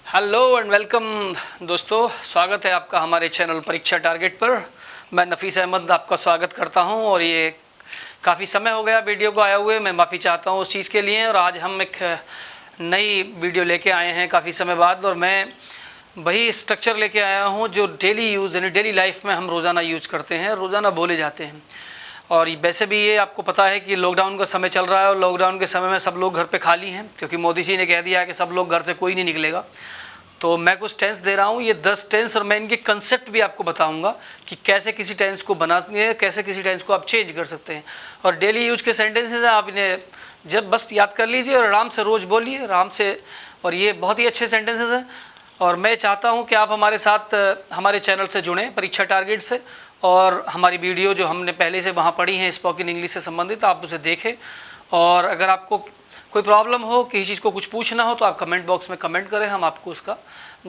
Hello and welcome दोस्तों, स्वागत है आपका हमारे चैनल परीक्षा टारगेट पर। मैं नफीस अहमद आपका स्वागत करता हूं और ये काफ़ी समय हो गया वीडियो को आया हुए, मैं माफ़ी चाहता हूं उस चीज़ के लिए। और आज हम एक नई वीडियो लेके आए हैं काफ़ी समय बाद, और मैं वही स्ट्रक्चर लेके आया हूं जो डेली यूज़ यानी डेली लाइफ में हम रोज़ाना यूज़ करते हैं, रोज़ाना बोले जाते हैं। और वैसे भी ये आपको पता है कि लॉकडाउन का समय चल रहा है और लॉकडाउन के समय में सब लोग घर पे खाली हैं, क्योंकि मोदी जी ने कह दिया है कि सब लोग घर से कोई नहीं निकलेगा। तो मैं कुछ टेंस दे रहा हूँ, ये 10 टेंस, और मैं इनके कंसेप्ट भी आपको बताऊंगा कि कैसे किसी टेंस को बनाएंगे, कैसे किसी टेंस को आप चेंज कर सकते हैं। और डेली यूज के सेंटेंसेस हैं, आप इन्हें जब बस याद कर लीजिए और आराम से रोज़ बोलिए आराम से। और ये बहुत ही अच्छे सेंटेंसेस हैं, और मैं चाहता हूँ कि आप हमारे साथ हमारे चैनल से जुड़ें परीक्षा टारगेट से, और हमारी वीडियो जो हमने पहले से वहाँ पढ़ी हैं स्पोकन इंग्लिश से संबंधित, आप उसे देखें। और अगर आपको कोई प्रॉब्लम हो, किसी चीज़ को कुछ पूछना हो, तो आप कमेंट बॉक्स में कमेंट करें, हम आपको उसका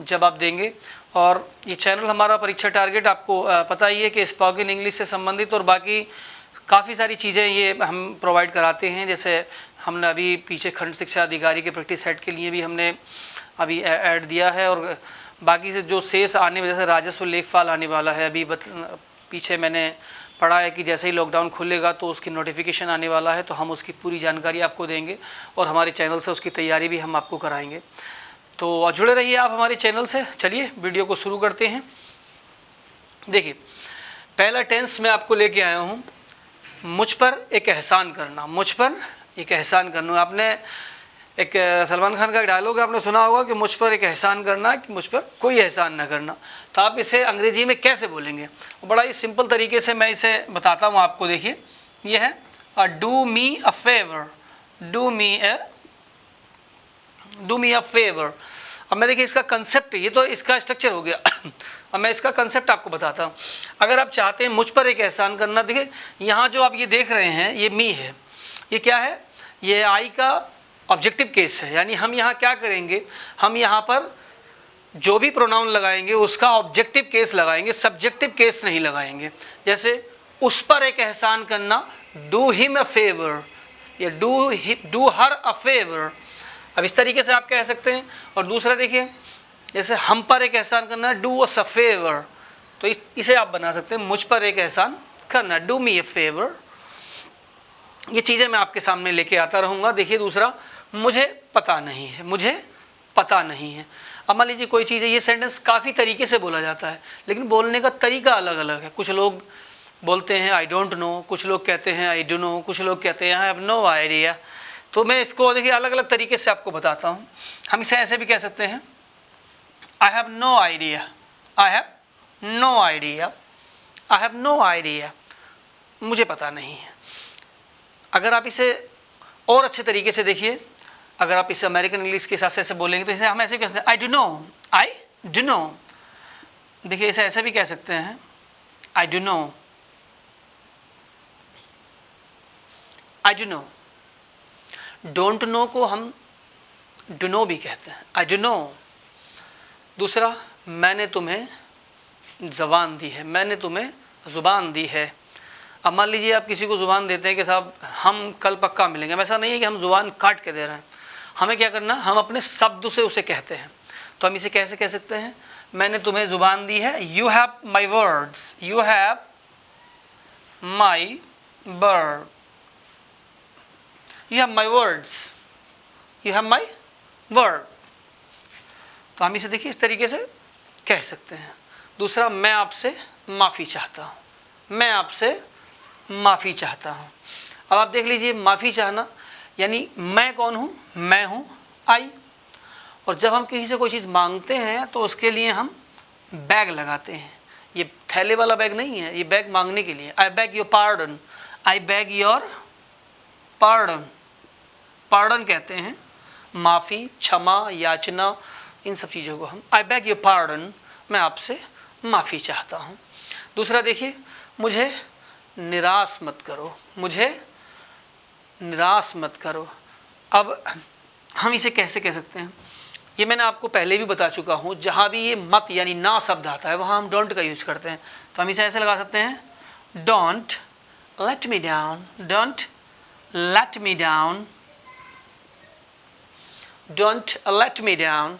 जवाब देंगे। और ये चैनल हमारा परीक्षा टारगेट, आपको पता ही है कि स्पोकन इंग्लिश से संबंधित और बाकी काफ़ी सारी चीज़ें ये हम प्रोवाइड कराते हैं। जैसे हमने अभी पीछे खंड शिक्षा अधिकारी के प्रैक्टिस सेट के लिए भी हमने अभी ऐड दिया है, और बाकी से जो शेष आने जैसे राजस्व लेखपाल आने वाला है, अभी पीछे मैंने पढ़ा है कि जैसे ही लॉकडाउन खुलेगा तो उसकी नोटिफिकेशन आने वाला है, तो हम उसकी पूरी जानकारी आपको देंगे और हमारे चैनल से उसकी तैयारी भी हम आपको कराएंगे। तो जुड़े रहिए आप हमारे चैनल से। चलिए वीडियो को शुरू करते हैं। देखिए, पहला टेंस मैं आपको लेके आया हूँ, मुझ पर एक एहसान करना। मुझ पर एक एहसान करना, आपने एक सलमान खान का डायलॉग आपने सुना होगा कि मुझ पर एक एहसान करना, कि मुझ पर कोई एहसान न करना। तो आप इसे अंग्रेजी में कैसे बोलेंगे? बड़ा ही सिंपल तरीके से मैं इसे बताता हूँ आपको। देखिए, ये है do me a favour, do me a favour. अब मैं देखिए इसका कंसेप्ट, ये तो इसका स्ट्रक्चर हो गया। अब मैं इसका कंसेप्ट आपको बताता हूँ। अगर आप चाहते हैं मुझ पर एक एहसान करना, देखिए यहाँ जो आप ये देख रहे हैं ये मी है, ये क्या है? ये आई का ऑब्जेक्टिव केस है। यानी हम यहाँ क्या करेंगे, हम यहाँ पर जो भी प्रोनाउन लगाएंगे उसका ऑब्जेक्टिव केस लगाएंगे, सब्जेक्टिव केस नहीं लगाएंगे। जैसे उस पर एक एहसान करना, डू हिम अ फेवर, या डू हर अ फेवर। अब इस तरीके से आप कह सकते हैं। और दूसरा देखिए, जैसे हम पर एक एहसान करना, डू अस अ फेवर, तो इसे आप बना सकते हैं मुझ पर एक एहसान करना, डू मी अ फेवर। ये चीज़ें मैं आपके सामने लेके आता रहूँगा। देखिए दूसरा, मुझे पता नहीं है, मुझे पता नहीं है। अब मान लीजिए कोई चीज़ है, ये सेंटेंस काफ़ी तरीके से बोला जाता है, लेकिन बोलने का तरीका अलग अलग है। कुछ लोग बोलते हैं आई डोंट नो, कुछ लोग कहते हैं आई डू नो, कुछ लोग कहते हैं आई हैव नो आइडिया। तो मैं इसको देखिए अलग अलग तरीके से आपको बताता हूँ। हम इसे ऐसे भी कह सकते हैं, I have no idea, I have no idea, I have no idea, मुझे पता नहीं है। अगर आप इसे और अच्छे तरीके से देखिए, अगर आप इसे अमेरिकन इंग्लिश के हिसाब से बोलेंगे तो इसे हम ऐसे कह सकते हैं, I do know, I do know. देखिए इसे ऐसे भी कह सकते हैं, I do know, I do know. Don't know को हम डू नो भी कहते हैं, आई डू नो। दूसरा, मैंने तुम्हें ज़बान दी है, मैंने तुम्हें ज़ुबान दी है। अब मान लीजिए आप किसी को ज़ुबान देते हैं कि साहब हम कल पक्का मिलेंगे। ऐसा नहीं है कि हम ज़ुबान काट के दे रहे हैं, हमें क्या करना, हम अपने शब्द से उसे कहते हैं। तो हम इसे कैसे कह सकते हैं, मैंने तुम्हें ज़ुबान दी है, you have my words, you have my word, you have my words, you have my word. तो हम इसे देखिए इस तरीके से कह सकते हैं। दूसरा, मैं आपसे माफ़ी चाहता हूँ, मैं आपसे माफ़ी चाहता हूँ। अब आप देख लीजिए, माफ़ी चाहना यानी मैं कौन हूँ, मैं हूँ आई। और जब हम किसी से कोई चीज़ मांगते हैं तो उसके लिए हम बैग लगाते हैं। ये थैले वाला बैग नहीं है, ये बैग मांगने के लिए। आई bag your pardon, I bag your pardon. Pardon कहते हैं माफ़ी, क्षमा, याचना, इन सब चीज़ों को हम आई बैग योर पार्डन, मैं आपसे माफ़ी चाहता हूँ। दूसरा देखिए, मुझे निराश मत करो, मुझे निराश मत करो। अब हम इसे कैसे कह सकते हैं, ये मैंने आपको पहले भी बता चुका हूँ। जहाँ भी ये मत यानी ना शब्द आता है वहाँ हम डोंट का यूज़ करते हैं। तो हम इसे ऐसे लगा सकते हैं, don't let me down, don't let me down, don't let me down.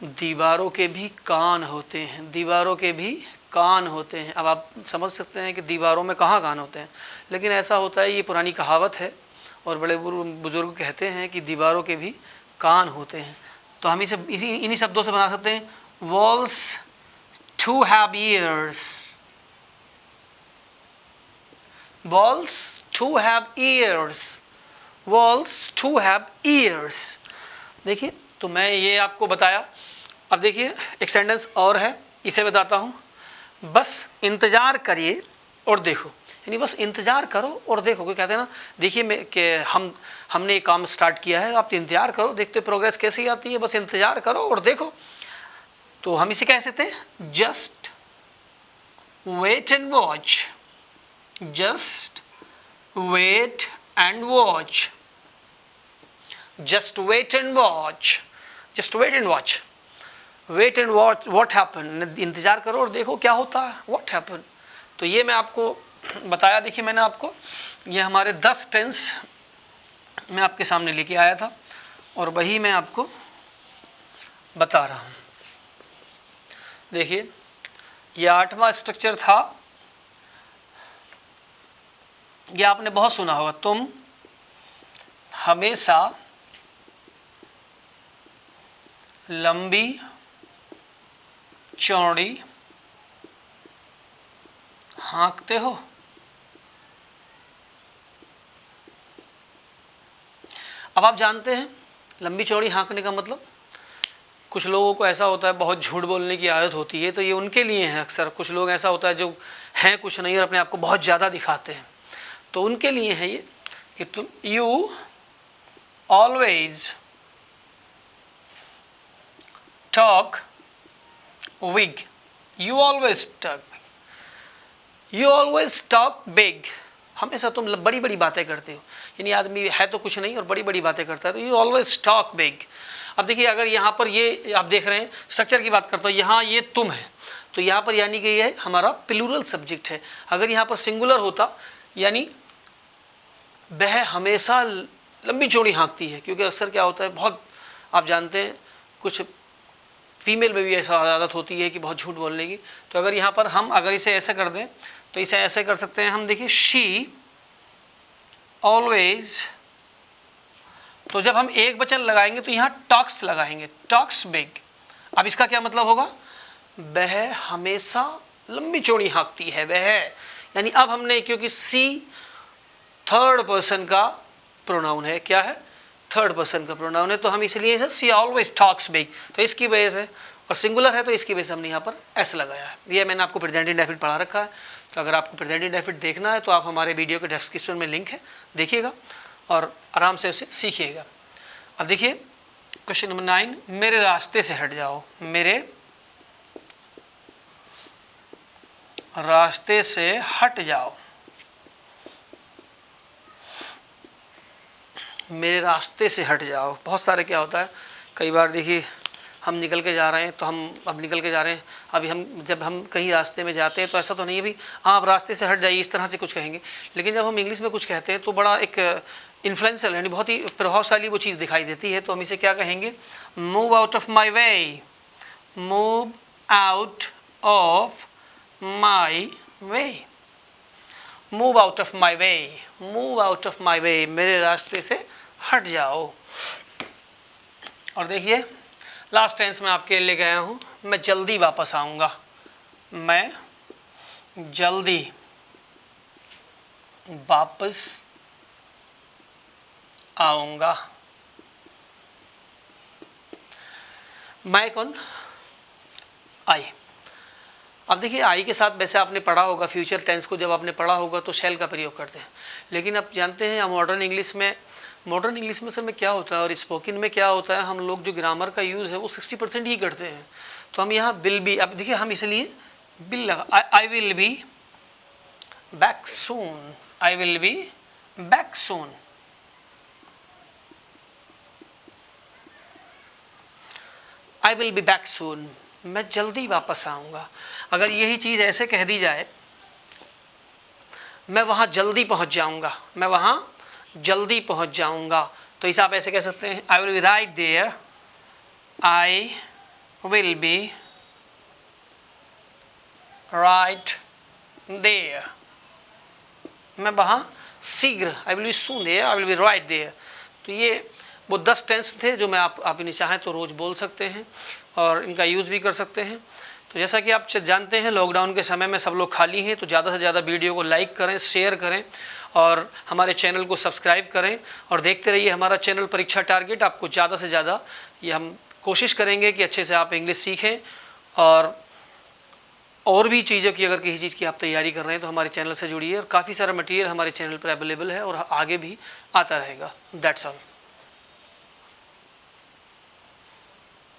दीवारों के भी कान होते हैं, दीवारों के भी कान होते हैं। अब आप समझ सकते हैं कि दीवारों में कहाँ कान होते हैं, लेकिन ऐसा होता है, ये पुरानी कहावत है और बड़े बुजुर्ग कहते हैं कि दीवारों के भी कान होते हैं। तो हम इसे इन्हीं शब्दों से बना सकते हैं, walls too have ears, walls too have ears, walls too have ears. देखिए, तो मैं ये आपको बताया। अब देखिए एक सेंटेंस और है, इसे बताता हूँ। बस इंतज़ार करिए और देखो, यानी बस इंतज़ार करो और देखो। कोई कहते हैं ना, देखिए मैं कि हमने ये काम स्टार्ट किया है, आप इंतज़ार करो, देखते प्रोग्रेस कैसी आती है, बस इंतज़ार करो और देखो। तो हम इसे कह सकते हैं, just wait and watch, just wait and watch, just wait and watch, just wait and watch, wait and watch what happen, इंतज़ार करो और देखो क्या होता है, व्हाट हैपन। तो ये मैं आपको बताया। देखिए मैंने आपको ये हमारे 10 टेंस मैं आपके सामने लेके आया था और वही मैं आपको बता रहा हूँ। देखिए ये 8वां स्ट्रक्चर था, ये आपने बहुत सुना होगा, तुम हमेशा लंबी चौड़ी हाँकते हो। अब आप जानते हैं लंबी चौड़ी हाँकने का मतलब, कुछ लोगों को ऐसा होता है बहुत झूठ बोलने की आदत होती है, तो ये उनके लिए है अक्सर। कुछ लोग ऐसा होता है जो हैं कुछ नहीं और अपने आप को बहुत ज़्यादा दिखाते हैं, तो उनके लिए है ये कि तुम you always talk big, you always talk, you always talk big, हमेशा तुम बड़ी बड़ी बातें करते हो। यानी आदमी है तो कुछ नहीं और बड़ी बड़ी बातें करता है, तो यू ऑलवेज टॉक बिग। अब देखिए अगर यहाँ पर ये आप देख रहे हैं, स्ट्रक्चर की बात करता हूँ, यहाँ ये तुम है, तो यहाँ पर यानी कि ये हमारा प्लूरल सब्जेक्ट है। अगर यहाँ पर सिंगुलर होता, यानी वह हमेशा लंबी चौड़ी हाँकती है, क्योंकि अक्सर क्या होता है, बहुत आप जानते हैं कुछ फीमेल में भी ऐसा आदत होती है कि बहुत झूठ बोलने की। तो अगर यहाँ पर हम अगर इसे ऐसे कर दें तो इसे ऐसे कर सकते हैं हम। देखिए शी ऑलवेज, तो जब हम एक वचन लगाएंगे तो यहाँ टॉक्स लगाएंगे, टॉक्स बिग। अब इसका क्या मतलब होगा, वह हमेशा लंबी चौड़ी हाँकती है वह, यानी अब हमने, क्योंकि सी थर्ड पर्सन का प्रोनाउन है, क्या है, थर्ड पर्सन का प्रोनाउन है, तो हम इसलिए इसे सी ऑलवेज टॉक्स बिग, तो इसकी वजह से, और सिंगुलर है तो इसकी वजह से हमने यहाँ पर एस लगाया है। ये मैंने आपको प्रेजेंट इंडेफिनिट पढ़ा रखा है, तो अगर आपको प्रेजेंट इंडेफिनिट देखना है तो आप हमारे वीडियो के डिस्क्रिप्शन में लिंक है, देखिएगा और आराम से उसे सीखिएगा। अब देखिए क्वेश्चन नंबर 9, मेरे रास्ते से हट जाओ, मेरे रास्ते से हट जाओ, मेरे रास्ते से हट जाओ। बहुत सारे क्या होता है, कई बार देखिए हम निकल के जा रहे हैं, तो हम अब निकल के जा रहे हैं, अभी हम जब हम कहीं रास्ते में जाते हैं तो ऐसा तो नहीं है भी आप रास्ते से हट जाइए, इस तरह से कुछ कहेंगे। लेकिन जब हम इंग्लिश में कुछ कहते हैं तो बड़ा एक इन्फ्लुएंशियल, यानी बहुत ही प्रभावशाली वो चीज़ दिखाई देती है, तो हम इसे क्या कहेंगे, move out of my way, move out of my way, move out of my way, move out of my way, मेरे रास्ते से हट जाओ। और देखिए लास्ट टेंस में आपके ले गया हूँ, मैं जल्दी वापस आऊँगा, मैं जल्दी वापस आऊँगा। मैं कौन, आई। अब देखिए आई के साथ वैसे आपने पढ़ा होगा फ्यूचर टेंस को, जब आपने पढ़ा होगा तो शैल का प्रयोग करते हैं, लेकिन अब जानते हैं मॉडर्न इंग्लिश में सर में क्या होता है और स्पोकन में क्या होता है, हम लोग जो ग्रामर का यूज़ है वो 60% ही करते हैं। तो हम यहाँ विल बी, अब देखिए हम इसलिए विल लगा, आई will be back soon, I will be back soon, I will be back soon, मैं जल्दी वापस आऊँगा। अगर यही चीज़ ऐसे कह दी जाए, मैं वहाँ जल्दी पहुँच जाऊँगा, मैं वहाँ जल्दी पहुँच जाऊँगा, तो इसे आप ऐसे कह सकते हैं, I will be right there, I will be right there. मैं वहाँ शीघ्र, I will be soon there, I will be right there. तो ये वो 10 टेंस थे जो मैं आप इन्हें चाहें तो रोज़ बोल सकते हैं और इनका यूज़ भी कर सकते हैं। तो जैसा कि आप जानते हैं लॉकडाउन के समय में सब लोग खाली हैं, तो ज़्यादा से ज़्यादा वीडियो को लाइक करें, शेयर करें और हमारे चैनल को सब्सक्राइब करें और देखते रहिए हमारा चैनल परीक्षा टारगेट। आपको ज़्यादा से ज़्यादा ये हम कोशिश करेंगे कि अच्छे से आप इंग्लिश सीखें और भी चीज़ों की अगर किसी चीज़ की आप तैयारी कर रहे हैं तो हमारे चैनल से जुड़िए और काफ़ी सारा मटेरियल हमारे चैनल पर अवेलेबल है और आगे भी आता रहेगा। That's all.